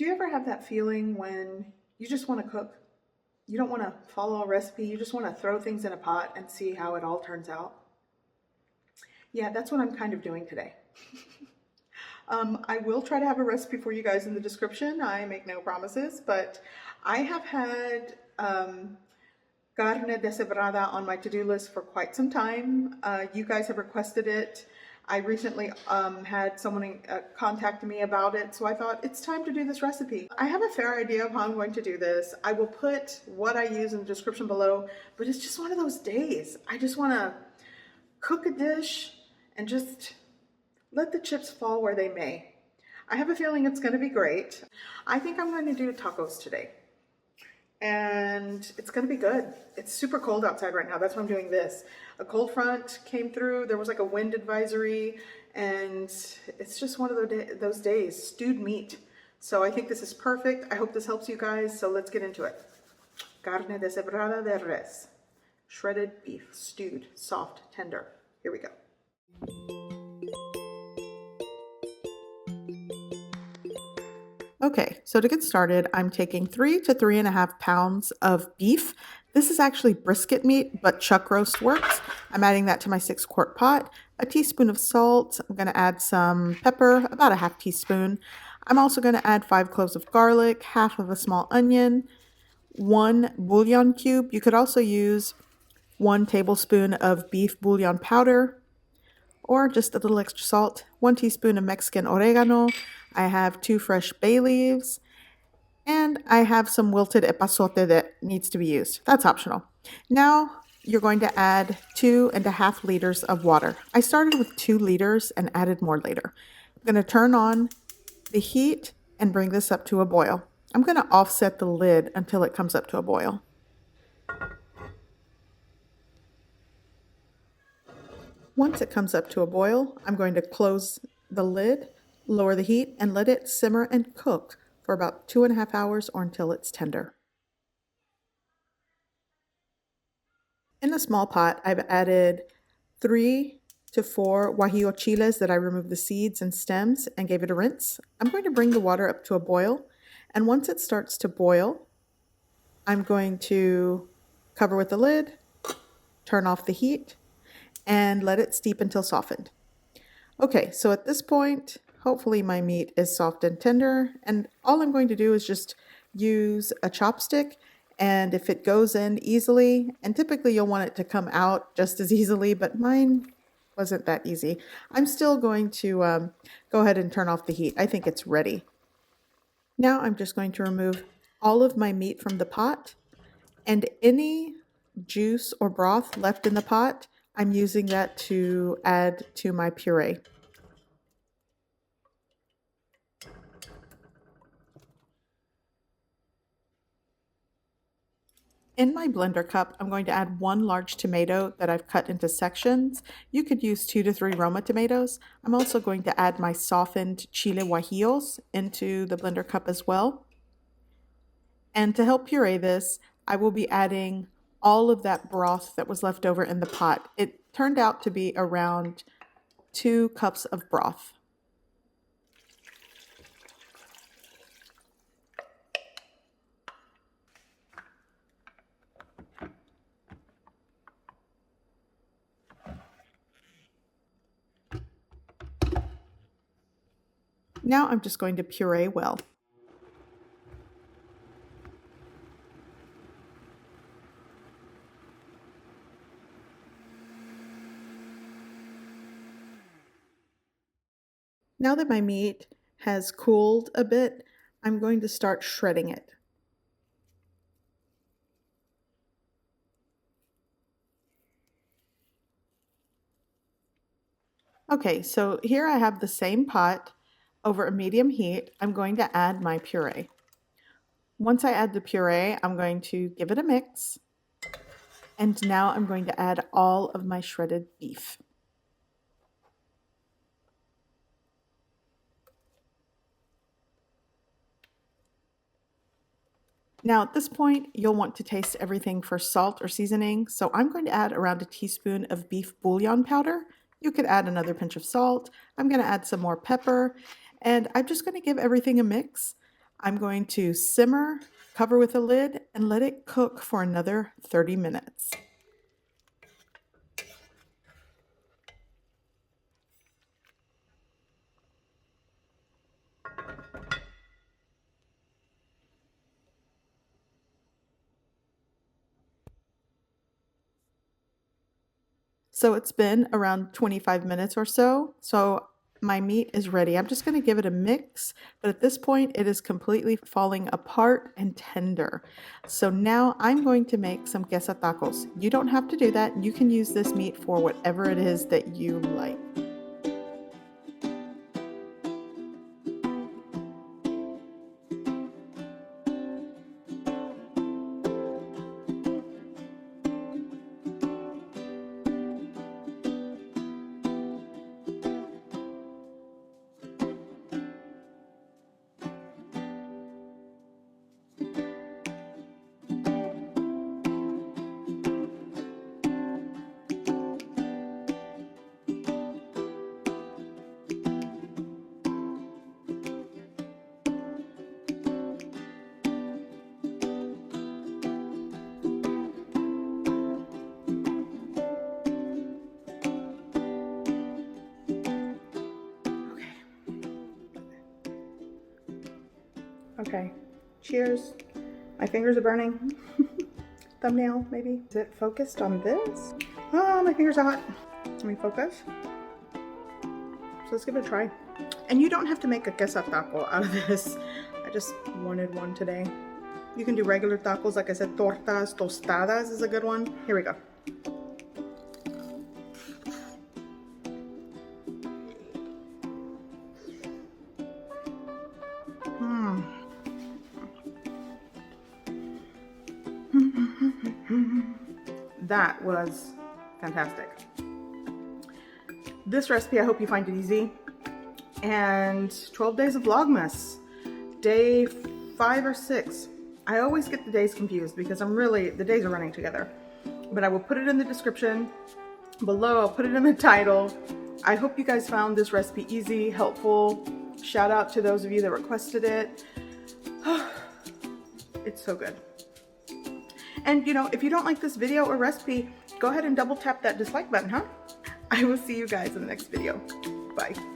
Do you ever have that feeling when you just want to cook? You don't want to follow a recipe, you just want to throw things in a pot and see how it all turns out? Yeah, that's what I'm kind of doing today. I will try to have a recipe for you guys in the description. I make no promises, but I have had carne deshebrada on my to-do list for quite some time. You guys have requested it. I recently had someone contact me about it, so I thought it's time to do this recipe. I have a fair idea of how I'm going to do this. I will put what I use in the description below, but it's just one of those days. I just want to cook a dish and just let the chips fall where they may. I have a feeling it's going to be great. I think I'm going to do tacos today. And it's going to be good. It's super cold outside right now. That's why I'm doing this. A cold front came through. There was like a wind advisory, and it's just one of those days. Stewed meat. So I think this is perfect. I hope this helps you guys. So let's get into it. Carne deshebrada de res. Shredded beef, stewed, soft, tender. Here we go. Okay, so to get started, I'm taking 3 to 3.5 pounds of beef. This is actually brisket meat, but chuck roast works. I'm adding that to my 6-quart pot. A teaspoon of salt. I'm going to add some pepper, about a half teaspoon. I'm also going to add 5 cloves of garlic, half of a small onion, 1 bouillon cube. You could also use 1 tablespoon of beef bouillon powder, or just a little extra salt, 1 teaspoon of Mexican oregano. I have 2 fresh bay leaves, and I have some wilted epazote that needs to be used. That's optional. Now you're going to add 2.5 liters of water. I started with 2 liters and added more later. I'm going to turn on the heat and bring this up to a boil. I'm going to offset the lid until it comes up to a boil. Once it comes up to a boil, I'm going to close the lid, lower the heat, and let it simmer and cook for about 2.5 hours or until it's tender. In a small pot, I've added 3 to 4 guajillo chiles that I removed the seeds and stems and gave it a rinse. I'm going to bring the water up to a boil, and once it starts to boil, I'm going to cover with the lid, turn off the heat, and let it steep until softened. Okay, so at this point, hopefully my meat is soft and tender, and all I'm going to do is just use a chopstick, and if it goes in easily, and typically you'll want it to come out just as easily, but mine wasn't that easy. I'm still going to go ahead and turn off the heat. I think it's ready. Now I'm just going to remove all of my meat from the pot, and any juice or broth left in the pot, I'm using that to add to my puree. In my blender cup, I'm going to add 1 large tomato that I've cut into sections. You could use 2 to 3 Roma tomatoes. I'm also going to add my softened chile guajillos into the blender cup as well. And to help puree this, I will be adding all of that broth that was left over in the pot. It turned out to be around 2 cups of broth. Now I'm just going to puree well. Now that my meat has cooled a bit, I'm going to start shredding it. Okay, so here I have the same pot over a medium heat. I'm going to add my puree. Once I add the puree, I'm going to give it a mix. And now I'm going to add all of my shredded beef. Now at this point, you'll want to taste everything for salt or seasoning. So I'm going to add around a teaspoon of beef bouillon powder. You could add another pinch of salt. I'm going to add some more pepper, and I'm just going to give everything a mix. I'm going to simmer, cover with a lid, and let it cook for another 30 minutes. So it's been around 25 minutes or so. So my meat is ready. I'm just going to give it a mix, but at this point it is completely falling apart and tender. So now I'm going to make some quesatacos. You don't have to do that. You can use this meat for whatever it is that you like. Okay, cheers. My fingers are burning. Thumbnail, maybe. Is it focused on this? Oh, my fingers are hot. Let me focus. So let's give it a try. And you don't have to make a quesataco out of this. I just wanted one today. You can do regular tacos, like I said, tortas, tostadas is a good one. Here we go. That was fantastic. This recipe, I hope you find it easy. And 12 days of Vlogmas, day 5 or 6. I always get the days confused because the days are running together. But I will put it in the description below. I'll put it in the title. I hope you guys found this recipe easy, helpful. Shout out to those of you that requested it. It's so good. And you know, if you don't like this video or recipe, go ahead and double tap that dislike button, huh? I will see you guys in the next video. Bye.